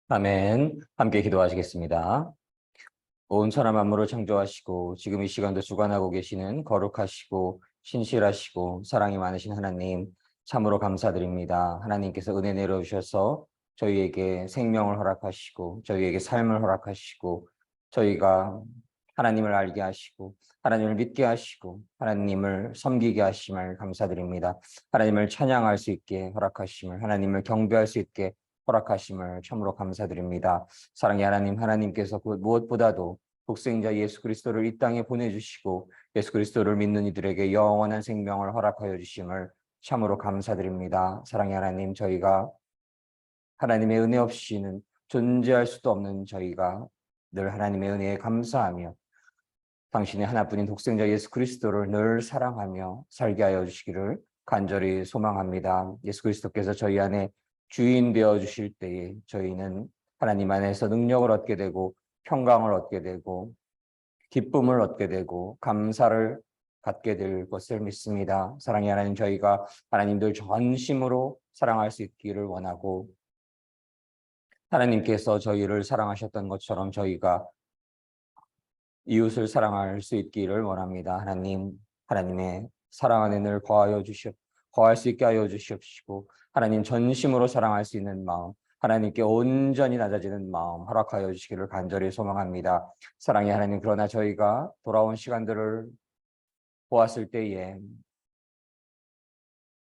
아멘. 함께 기도하시겠습니다. 온 천하 만물을 창조하시고 지금 이 시간도 주관하고 계시는 거룩하시고 신실하시고 사랑이 많으신 하나님, 참으로 감사드립니다. 하나님께서 은혜 내려주셔서 저희에게 생명을 허락하시고 저희에게 삶을 허락하시고 저희가 하나님을 알게 하시고 하나님을 믿게 하시고 하나님을 섬기게 하심을 감사드립니다. 하나님을 찬양할 수 있게 허락하심을, 하나님을 경배할 수 있게 허락하심을 참으로 감사드립니다. 사랑의 하나님, 하나님께서 그 무엇보다도 독생자 예수 그리스도를 이 땅에 보내주시고 예수 그리스도를 믿는 이들에게 영원한 생명을 허락하여 주심을 참으로 감사드립니다. 사랑의 하나님, 저희가 하나님의 은혜 없이는 존재할 수도 없는 저희가 늘 하나님의 은혜에 감사하며 당신의 하나뿐인 독생자 예수 그리스도를 늘 사랑하며 살게 하여 주시기를 간절히 소망합니다. 예수 그리스도께서 저희 안에 주인 되어 주실 때에 저희는 하나님 안에서 능력을 얻게 되고 평강을 얻게 되고 기쁨을 얻게 되고 감사를 갖게 될 것을 믿습니다. 사랑의 하나님, 저희가 하나님들 전심으로 사랑할 수 있기를 원하고 하나님께서 저희를 사랑하셨던 것처럼 저희가 이웃을 사랑할 수 있기를 원합니다. 하나님, 하나님의 사랑 안에 늘 거할 수 있게 하여 주시옵시고 하나님 전심으로 사랑할 수 있는 마음, 하나님께 온전히 낮아지는 마음 허락하여 주시기를 간절히 소망합니다. 사랑의 하나님, 그러나 저희가 돌아온 시간들을 보았을 때에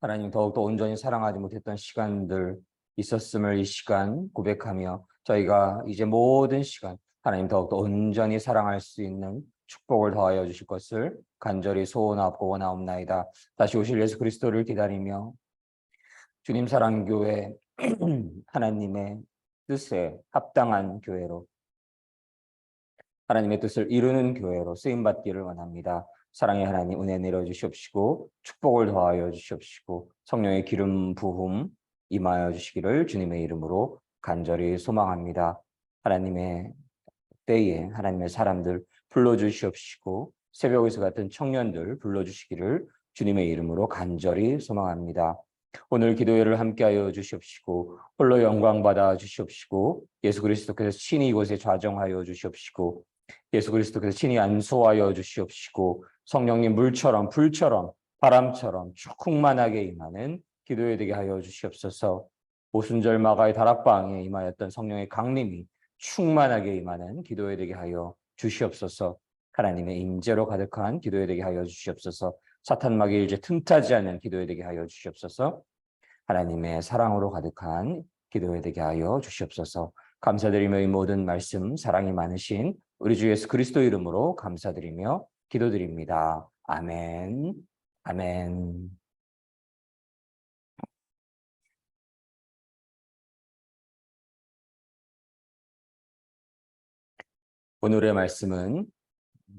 하나님 더욱더 온전히 사랑하지 못했던 시간들 있었음을 이 시간 고백하며 저희가 이제 모든 시간 하나님 더욱더 온전히 사랑할 수 있는 축복을 더하여 주실 것을 간절히 소원하고 원하옵나이다. 다시 오실 예수 그리스도를 기다리며 주님 사랑교회 하나님의 뜻에 합당한 교회로 하나님의 뜻을 이루는 교회로 쓰임받기를 원합니다. 사랑의 하나님, 은혜 내려주시옵시고 축복을 더하여 주시옵시고 성령의 기름 부음 임하여 주시기를 주님의 이름으로 간절히 소망합니다. 하나님의 때에 하나님의 사람들 불러주시옵시고 새벽에서 같은 청년들 불러주시기를 주님의 이름으로 간절히 소망합니다. 오늘 기도회를 함께하여 주시옵시고 홀로 영광 받아 주시옵시고 예수 그리스도께서 친히 이곳에 좌정하여 주시옵시고 예수 그리스도께서 친히 안수하여 주시옵시고 성령님 물처럼 불처럼 바람처럼 충만하게 임하는 기도회 되게 하여 주시옵소서. 오순절 마가의 다락방에 임하였던 성령의 강림이 충만하게 임하는 기도회 되게 하여 주시옵소서. 하나님의 임재로 가득한 기도회 되게 하여 주시옵소서. 사탄 마귀 일제 틈타지 않는 기도회 되게 하여 주시옵소서. 하나님의 사랑으로 가득한 기도회 되게 하여 주시옵소서. 감사드리며 이 모든 말씀 사랑이 많으신 우리 주 예수 그리스도 이름으로 감사드리며 기도드립니다. 아멘. 아멘. 오늘의 말씀은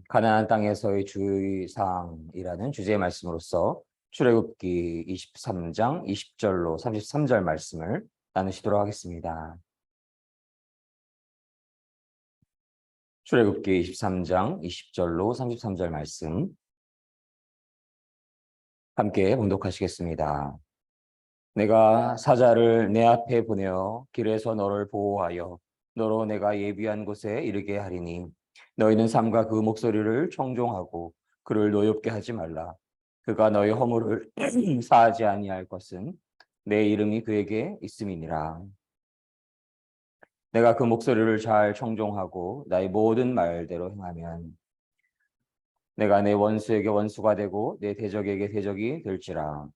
가나안 땅에서의 주의사항이라는 주제의 말씀으로서 출애굽기 23장 20절로 33절 말씀을 나누시도록 하겠습니다. 출애굽기 23장 20절로 33절 말씀 함께 봉독하시겠습니다. 내가 사자를 내 앞에 보내어 길에서 너를 보호하여 너로 내가 예비한 곳에 이르게 하리니 너희는 삼가 그 목소리를 청종하고 그를 노엽게 하지 말라. 그가 너희 허물을 사하지 아니할 것은 내 이름이 그에게 있음이니라. 내가 그 목소리를 잘 청종하고 나의 모든 말대로 행하면 내가 내 원수에게 원수가 되고 내 대적에게 대적이 될지라.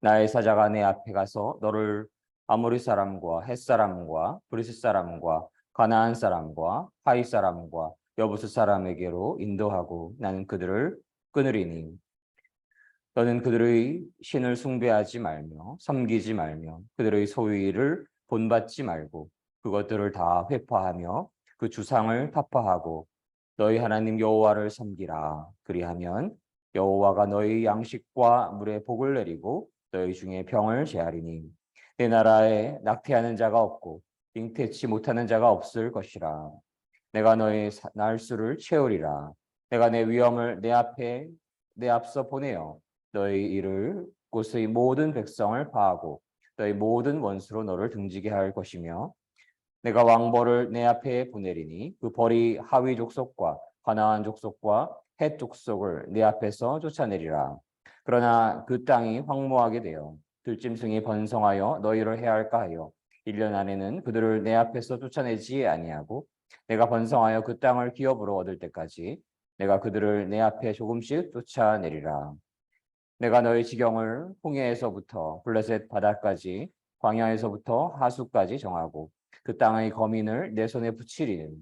나의 사자가 내 앞에 가서 너를 아모리 사람과 헷 사람과 브리스 사람과 가나안 사람과 하이 사람과 여부스 사람에게로 인도하고 나는 그들을 끊으리니 너는 그들의 신을 숭배하지 말며 섬기지 말며 그들의 소유를 본받지 말고 그것들을 다 회파하며 그 주상을 타파하고 너희 하나님 여호와를 섬기라. 그리하면 여호와가 너희 양식과 물에 복을 내리고 너희 중에 병을 제하리니 내 나라에 낙태하는 자가 없고 잉태치 못하는 자가 없을 것이라. 내가 너희 날수를 채우리라. 내가 내 위엄을 내 앞서 보내어 너희 이를 곳의 모든 백성을 파하고 너희 모든 원수로 너를 등지게 할 것이며 내가 왕벌을 내 앞에 보내리니 그 벌이 하위 족속과 가나안 족속과 헷 족속을 내 앞에서 쫓아내리라. 그러나 그 땅이 황무하게 되어 들짐승이 번성하여 너희를 해할까 하여 1년 안에는 그들을 내 앞에서 쫓아내지 아니하고 내가 번성하여 그 땅을 기업으로 얻을 때까지 내가 그들을 내 앞에 조금씩 쫓아내리라. 내가 너희 지경을 홍해에서부터 블레셋 바다까지 광야에서부터 하수까지 정하고 그 땅의 거민을 내 손에 붙이리니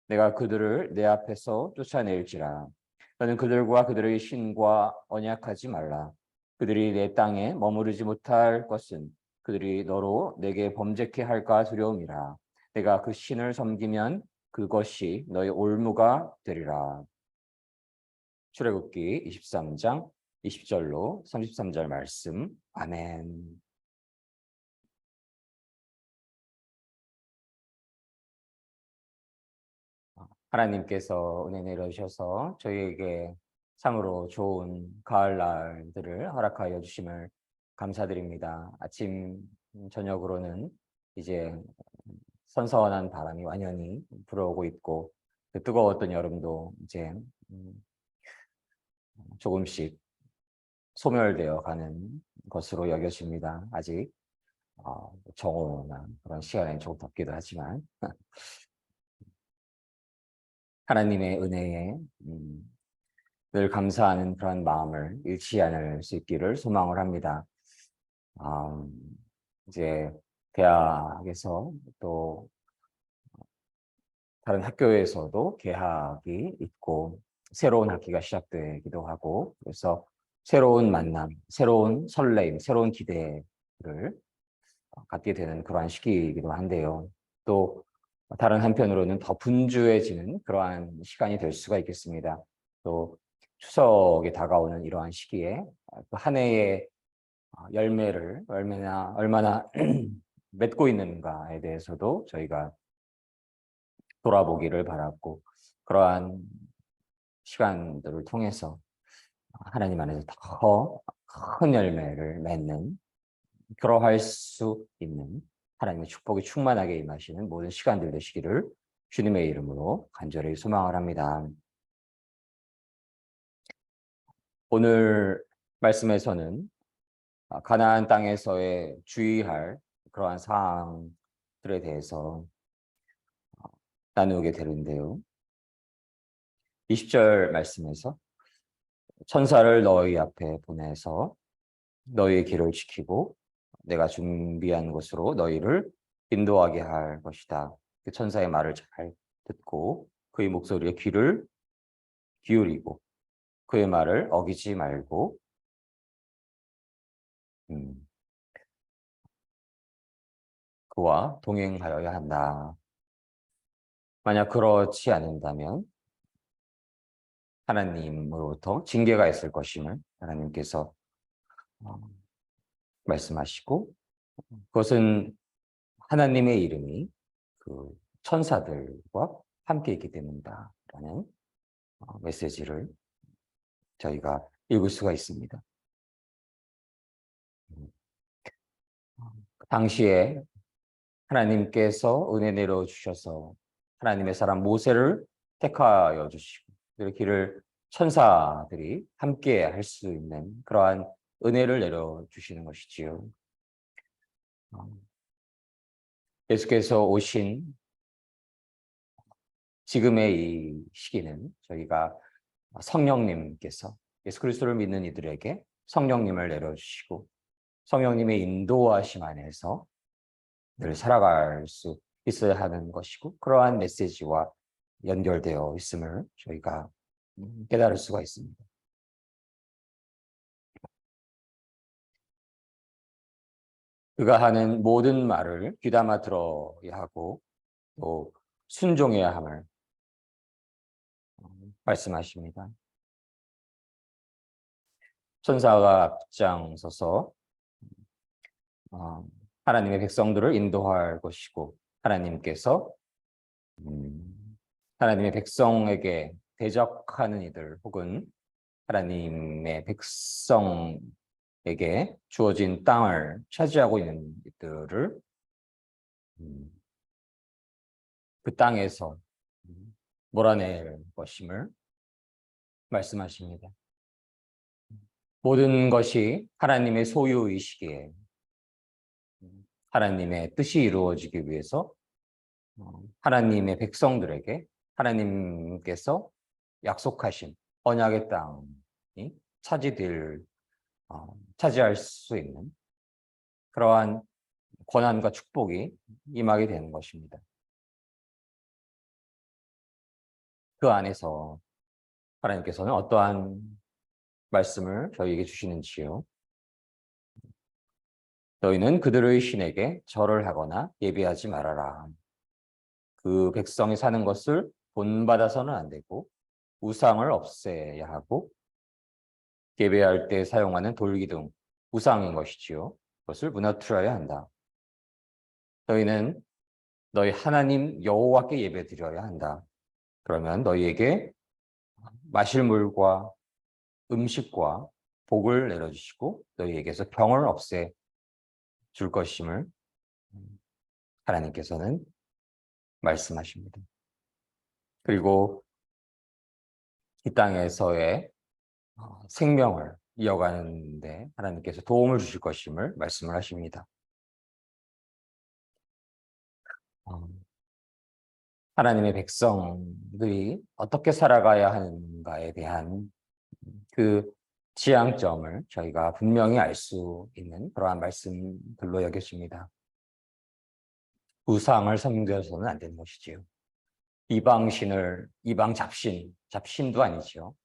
내가 그들을 내 앞에서 쫓아낼지라. 너는 그들과 그들의 신과 언약하지 말라. 그들이 내 땅에 머무르지 못할 것은 그들이 너로 내게 범죄케 할까 두려움이라. 내가 그 신을 섬기면 그것이 너의 올무가 되리라. 출애굽기 23장 20절로 33절 말씀. 아멘. 하나님께서 은혜 내려주셔서 저희에게 참으로 좋은 가을날들을 허락하여 주심을 감사드립니다. 아침 저녁으로는 이제 선선한 바람이 완연히 불어오고 있고 그 뜨거웠던 여름도 이제 조금씩 소멸되어 가는 것으로 여겨집니다. 아직 정오나 그런 시간에 조금 덥기도 하지만 하나님의 은혜에 늘 감사하는 그런 마음을 잃지 않을 수 있기를 소망을 합니다. 이제 대학에서 또 다른 학교에서도 개학이 있고 새로운 학기가 시작되기도 하고 그래서 새로운 만남, 새로운 설레임, 새로운 기대를 갖게 되는 그러한 시기이기도 한데요. 또 다른 한편으로는 더 분주해지는 그러한 시간이 될 수가 있겠습니다. 또 추석이 다가오는 이러한 시기에 한 해의 열매를 얼마나 맺고 있는가에 대해서도 저희가 돌아보기를 바랐고 그러한 시간들을 통해서 하나님 안에서 더 큰 열매를 맺는 그러할 수 있는 하나님의 축복이 충만하게 임하시는 모든 시간들 되시기를 주님의 이름으로 간절히 소망을 합니다. 오늘 말씀에서는 가나안 땅에서의 주의할 그러한 사항들에 대해서 나누게 되는데요. 20절 말씀에서 천사를 너희 앞에 보내서 너희의 길을 지키고 내가 준비한 곳으로 너희를 인도하게 할 것이다. 그 천사의 말을 잘 듣고 그의 목소리에 귀를 기울이고 그의 말을 어기지 말고 그와 동행하여야 한다. 만약 그렇지 않는다면 하나님으로부터 징계가 있을 것임을 하나님께서 말씀하시고 그것은 하나님의 이름이 그 천사들과 함께 있기 때문이다라는 메시지를 저희가 읽을 수가 있습니다. 당시에 하나님께서 은혜 내려 주셔서 하나님의 사람 모세를 택하여 주시고 그 길을 천사들이 함께 할 수 있는 그러한 은혜를 내려 주시는 것이지요. 예수께서 오신 지금의 이 시기는 저희가 성령님께서 예수 그리스도를 믿는 이들에게 성령님을 내려주시고 성령님의 인도하심 안에서 늘 살아갈 수 있어야 하는 것이고 그러한 메시지와 연결되어 있음을 저희가 깨달을 수가 있습니다. 그가 하는 모든 말을 귀담아 들어야 하고 또 순종해야 함을 말씀하십니다. 천사가 앞장서서 하나님의 백성들을 인도할 것이고 하나님께서 하나님의 백성에게 대적하는 이들 혹은 하나님의 백성에게 주어진 땅을 차지하고 있는 이들을 그 땅에서 몰아낼 것임을 말씀하십니다. 모든 것이 하나님의 소유이시기에 하나님의 뜻이 이루어지기 위해서 하나님의 백성들에게 하나님께서 약속하신 언약의 땅이 차지할 수 있는 그러한 권한과 축복이 임하게 되는 것입니다. 그 안에서 하나님께서는 어떠한 말씀을 저희에게 주시는지요? 너희는 그들의 신에게 절을 하거나 예배하지 말아라. 그 백성이 사는 것을 본받아서는 안 되고 우상을 없애야 하고 예배할 때 사용하는 돌기둥, 우상인 것이지요. 그것을 무너뜨려야 한다. 너희는 너희 하나님 여호와께 예배드려야 한다. 그러면 너희에게 마실 물과 음식과 복을 내려주시고 너희에게서 병을 없애 줄 것임을 하나님께서는 말씀하십니다. 그리고 이 땅에서의 생명을 이어가는데 하나님께서 도움을 주실 것임을 말씀을 하십니다. 하나님의 백성들이 어떻게 살아가야 하는가에 대한 그 지향점을 저희가 분명히 알 수 있는 그러한 말씀들로 여겨집니다. 우상을 섬겨서는 안 되는 것이지요. 이방 잡신도 아니죠.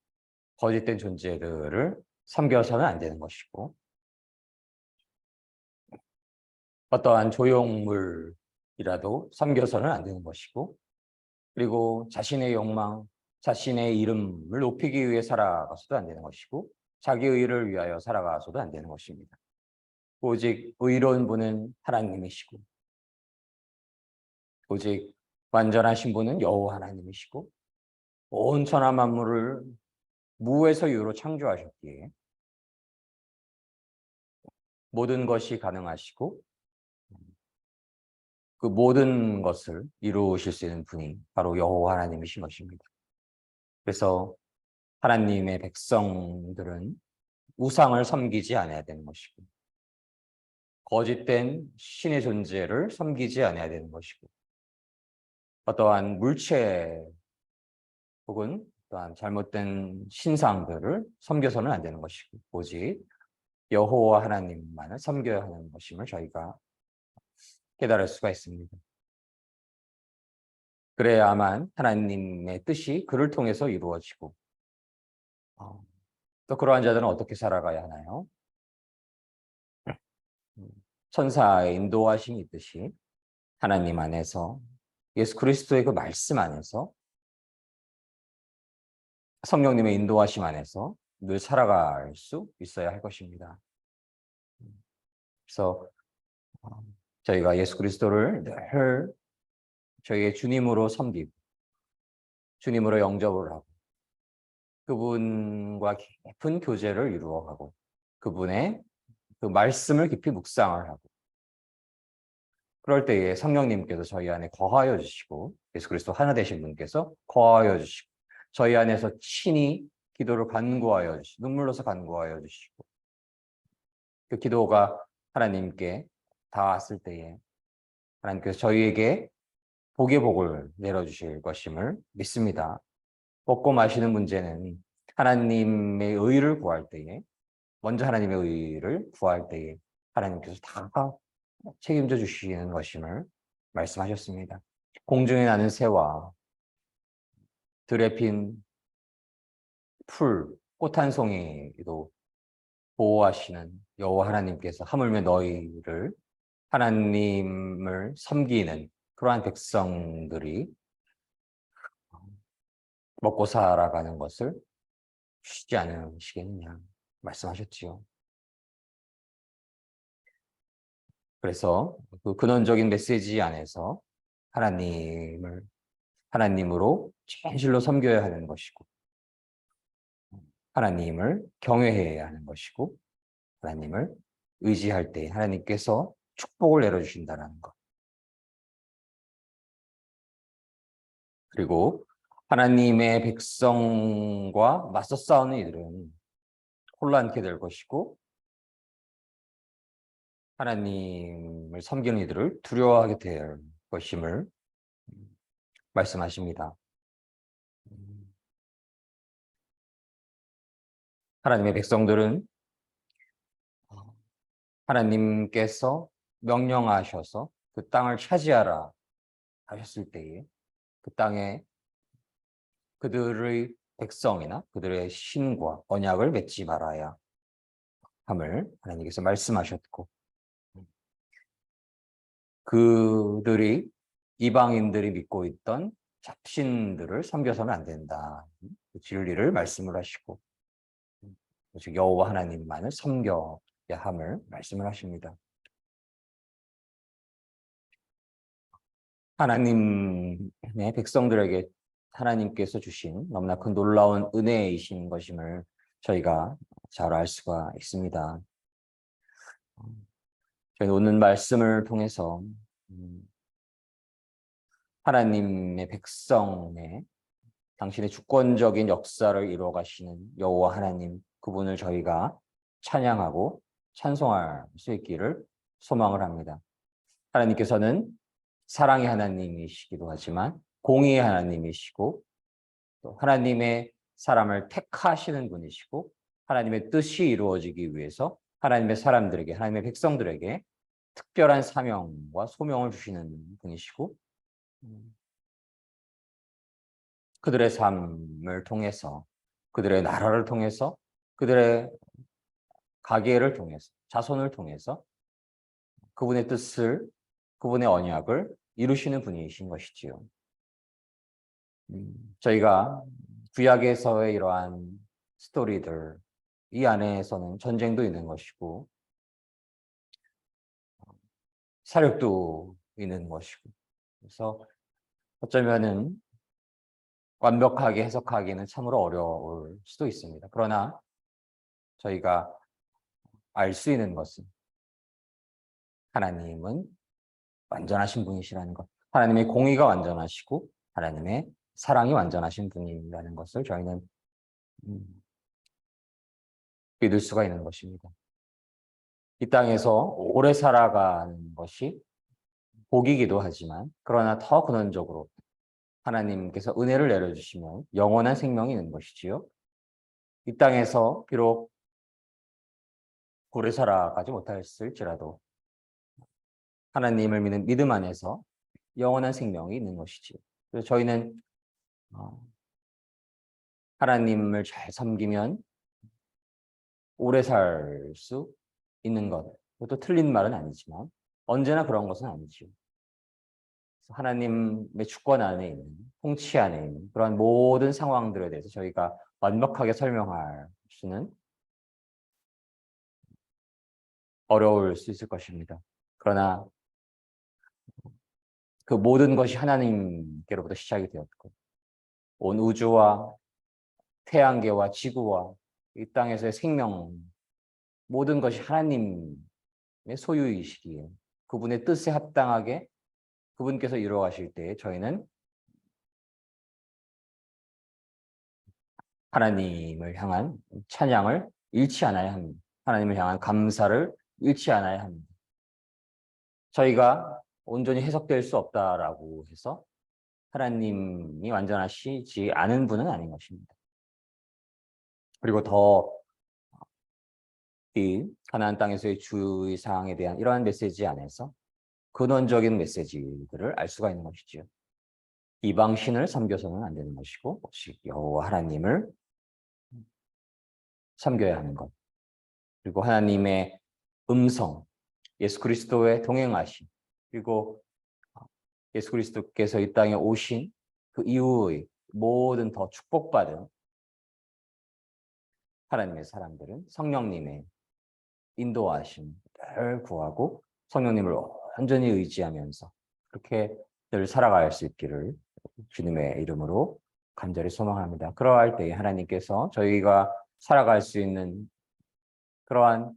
거짓된 존재들을 섬겨서는 안 되는 것이고, 어떠한 조형물이라도 섬겨서는 안 되는 것이고, 그리고 자신의 욕망, 자신의 이름을 높이기 위해 살아가서도 안 되는 것이고, 자기 의를 위하여 살아가서도 안 되는 것입니다. 오직 의로운 분은 하나님이시고, 오직 완전하신 분은 여호와 하나님이시고, 온 천하 만물을 무에서 유로 창조하셨기에 모든 것이 가능하시고 그 모든 것을 이루실 수 있는 분이 바로 여호와 하나님이신 것입니다. 그래서 하나님의 백성들은 우상을 섬기지 않아야 되는 것이고 거짓된 신의 존재를 섬기지 않아야 되는 것이고 어떠한 물체 혹은 또한 잘못된 신상들을 섬겨서는 안 되는 것이고 오직 여호와 하나님만을 섬겨야 하는 것임을 저희가 깨달을 수가 있습니다. 그래야만 하나님의 뜻이 그를 통해서 이루어지고 또 그러한 자들은 어떻게 살아가야 하나요? 천사의 인도하심이 있듯이 하나님 안에서 예수 그리스도의 그 말씀 안에서 성령님의 인도하심 안에서 늘 살아갈 수 있어야 할 것입니다. 그래서 저희가 예수 그리스도를 늘 저희의 주님으로 섬기고 주님으로 영접을 하고 그분과 깊은 교제를 이루어가고 그분의 그 말씀을 깊이 묵상을 하고 그럴 때에 성령님께서 저희 안에 거하여 주시고 예수 그리스도 하나 되신 분께서 거하여 주시고 저희 안에서 친히 기도를 간구하여 주시고 눈물로서 간구하여 주시고 그 기도가 하나님께 닿았을 때에 하나님께서 저희에게 복의 복을 내려주실 것임을 믿습니다. 먹고 마시는 문제는 하나님의 의를 구할 때에 먼저 하나님의 의를 구할 때에 하나님께서 다 책임져 주시는 것임을 말씀하셨습니다. 공중에 나는 새와 들에 핀 풀, 꽃 한 송이도 보호하시는 여호와 하나님께서 하물며 너희를 하나님을 섬기는 그러한 백성들이 먹고 살아가는 것을 쉽지 않으시겠느냐 말씀하셨지요. 그래서 그 근원적인 메시지 안에서 하나님으로 진실로 섬겨야 하는 것이고 하나님을 경외해야 하는 것이고 하나님을 의지할 때 하나님께서 축복을 내려주신다는 것. 그리고 하나님의 백성과 맞서 싸우는 이들은 혼란케 될 것이고 하나님을 섬기는 이들을 두려워하게 될 것임을 말씀하십니다. 하나님의 백성들은 하나님께서 명령하셔서 그 땅을 차지하라 하셨을 때에 그 땅에 그들의 백성이나 그들의 신과 언약을 맺지 말아야 함을 하나님께서 말씀하셨고 그들이 이방인들이 믿고 있던 잡신들을 섬겨서는 안 된다. 그 진리를 말씀을 하시고 즉 여호와 하나님만을 섬겨야 함을 말씀을 하십니다. 하나님의 백성들에게 하나님께서 주신 너무나 큰 놀라운 은혜이신 것임을 저희가 잘 알 수가 있습니다. 저희는 오늘 말씀을 통해서 하나님의 백성의 당신의 주권적인 역사를 이루어 가시는 여호와 하나님 그분을 저희가 찬양하고 찬송할 수 있기를 소망을 합니다. 하나님께서는 사랑의 하나님이시기도 하지만 공의의 하나님이시고 또 하나님의 사람을 택하시는 분이시고 하나님의 뜻이 이루어지기 위해서 하나님의 사람들에게 하나님의 백성들에게 특별한 사명과 소명을 주시는 분이시고 그들의 삶을 통해서 그들의 나라를 통해서 그들의 가계를 통해서 자손을 통해서 그분의 뜻을 그분의 언약을 이루시는 분이신 것이지요. 저희가 구약에서의 이러한 스토리들 이 안에서는 전쟁도 있는 것이고 사력도 있는 것이고 그래서 어쩌면은 완벽하게 해석하기는 참으로 어려울 수도 있습니다. 그러나 저희가 알 수 있는 것은 하나님은 완전하신 분이시라는 것, 하나님의 공의가 완전하시고 하나님의 사랑이 완전하신 분이라는 것을 저희는 믿을 수가 있는 것입니다. 이 땅에서 오래 살아가는 것이 복이기도 하지만 그러나 더 근원적으로 하나님께서 은혜를 내려주시면 영원한 생명이 있는 것이지요. 이 땅에서 비록 오래 살아가지 못했을지라도 하나님을 믿는 믿음 안에서 영원한 생명이 있는 것이지요. 그래서 저희는 하나님을 잘 섬기면 오래 살 수 있는 것. 그것도 틀린 말은 아니지만 언제나 그런 것은 아니지요. 하나님의 주권 안에 있는, 통치 안에 있는 그런 모든 상황들에 대해서 저희가 완벽하게 설명할 수는 어려울 수 있을 것입니다. 그러나 그 모든 것이 하나님께로부터 시작이 되었고 온 우주와 태양계와 지구와 이 땅에서의 생명 모든 것이 하나님의 소유이시기에 그분의 뜻에 합당하게 그분께서 이루어가실 때에 저희는 하나님을 향한 찬양을 잃지 않아야 합니다. 하나님을 향한 감사를 잃지 않아야 합니다. 저희가 온전히 해석될 수 없다라고 해서 하나님이 완전하시지 않은 분은 아닌 것입니다. 그리고 더 이 가나안 땅에서의 주의사항에 대한 이러한 메시지 안에서 근원적인 메시지들을 알 수가 있는 것이지요. 이방신을 섬겨서는 안 되는 것이고 오직 여호와 하나님을 섬겨야 하는 것. 그리고 하나님의 음성, 예수 그리스도의 동행하심, 그리고 예수 그리스도께서 이 땅에 오신 그 이후의 모든 더 축복받은 하나님의 사람들은 성령님의 인도하심을 구하고 성령님을 완전히 의지하면서 그렇게 늘 살아갈 수 있기를 주님의 이름으로 간절히 소망합니다. 그러할 때에 하나님께서 저희가 살아갈 수 있는 그러한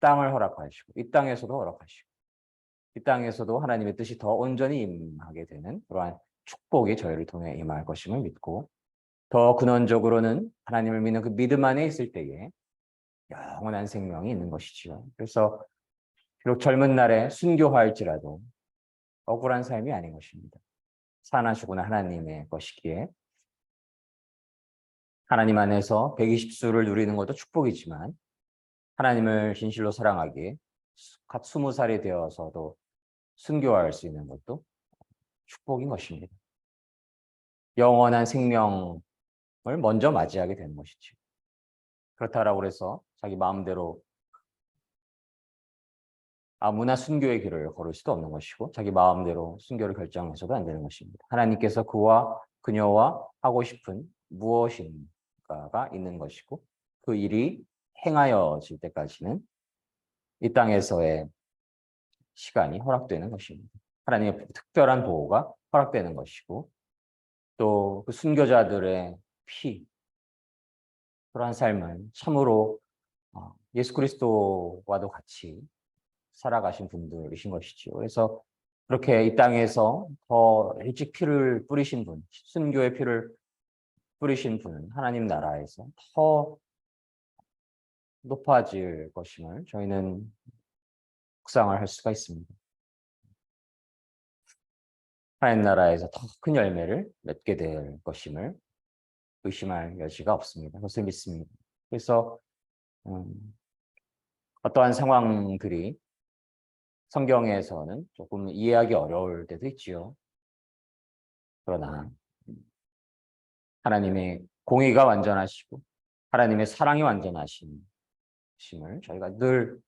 땅을 허락하시고 이 땅에서도 허락하시고 이 땅에서도 하나님의 뜻이 더 온전히 임하게 되는 그러한 축복이 저희를 통해 임할 것임을 믿고 더 근원적으로는 하나님을 믿는 그 믿음 안에 있을 때에 영원한 생명이 있는 것이지요. 그래서 비록 젊은 날에 순교할지라도 억울한 삶이 아닌 것입니다. 사나시구나 하나님의 것이기에 하나님 안에서 120수를 누리는 것도 축복이지만 하나님을 진실로 사랑하기에 갓 20살이 되어서도 순교할 수 있는 것도 축복인 것입니다. 영원한 생명을 먼저 맞이하게 되는 것이죠. 그렇다라고 해서 자기 마음대로 아무나 순교의 길을 걸을 수도 없는 것이고 자기 마음대로 순교를 결정해서도 안 되는 것입니다. 하나님께서 그와 그녀와 하고 싶은 무엇인가가 있는 것이고 그 일이 행하여질 때까지는 이 땅에서의 시간이 허락되는 것입니다. 하나님의 특별한 보호가 허락되는 것이고 또 그 순교자들의 피, 그러한 삶은 참으로 예수 그리스도와도 같이 살아가신 분들이신 것이죠. 그래서 그렇게 이 땅에서 더 일찍 피를 뿌리신 분, 순교의 피를 뿌리신 분은 하나님 나라에서 더 높아질 것임을 저희는 묵상을 할 수가 있습니다. 하나님 나라에서 더 큰 열매를 맺게 될 것임을 의심할 여지가 없습니다. 그것을 믿습니다. 그래서 어떠한 상황들이 성경에서는 조금 이해하기 어려울 때도 있지요. 그러나 하나님의 공의가 완전하시고 하나님의 사랑이 완전하심을 저희가 늘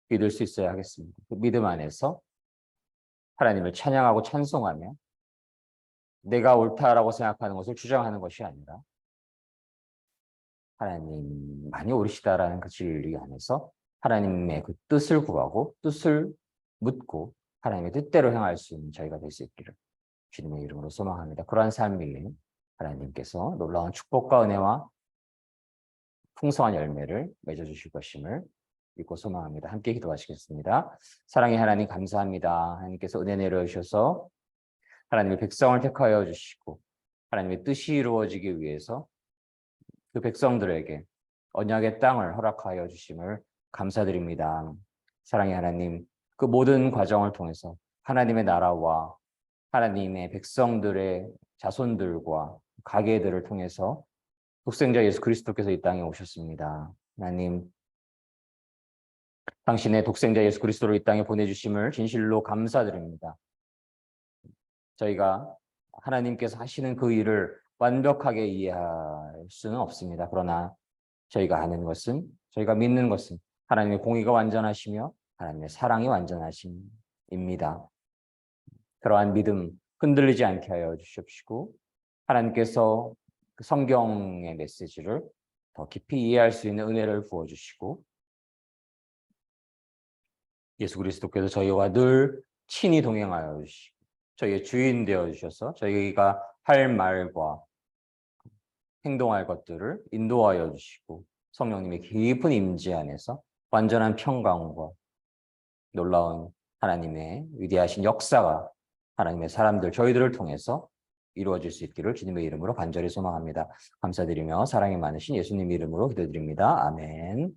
믿을 수 있어야 하겠습니다. 그 믿음 안에서 하나님을 찬양하고 찬송하며 내가 옳다라고 생각하는 것을 주장하는 것이 아니라 하나님만이 옳으시다라는 그 진리 안에서 하나님의 그 뜻을 구하고 뜻을 묻고 하나님의 뜻대로 행할 수 있는 저희가 될 수 있기를 주님의 이름으로 소망합니다. 그러한 삶이 하나님께서 놀라운 축복과 은혜와 풍성한 열매를 맺어주실 것임을 믿고 소망합니다. 함께 기도하시겠습니다. 사랑의 하나님 감사합니다. 하나님께서 은혜 내려주셔서 하나님의 백성을 택하여 주시고 하나님의 뜻이 이루어지기 위해서 그 백성들에게 언약의 땅을 허락하여 주심을 감사드립니다. 사랑의 하나님, 그 모든 과정을 통해서 하나님의 나라와 하나님의 백성들의 자손들과 가계들을 통해서 독생자 예수 그리스도께서 이 땅에 오셨습니다. 하나님, 당신의 독생자 예수 그리스도를 이 땅에 보내주심을 진실로 감사드립니다. 저희가 하나님께서 하시는 그 일을 완벽하게 이해할 수는 없습니다. 그러나 저희가 아는 것은, 저희가 믿는 것은 하나님의 공의가 완전하시며 하나님의 사랑이 완전하심입니다. 그러한 믿음 흔들리지 않게 하여 주십시고 하나님께서 그 성경의 메시지를 더 깊이 이해할 수 있는 은혜를 부어주시고 예수 그리스도께서 저희와 늘 친히 동행하여 주시고 저희의 주인 되어 주셔서 저희가 할 말과 행동할 것들을 인도하여 주시고 성령님의 깊은 임재 안에서 완전한 평강과 놀라운 하나님의 위대하신 역사가 하나님의 사람들 저희들을 통해서 이루어질 수 있기를 주님의 이름으로 간절히 소망합니다. 감사드리며 사랑이 많으신 예수님 이름으로 기도드립니다. 아멘.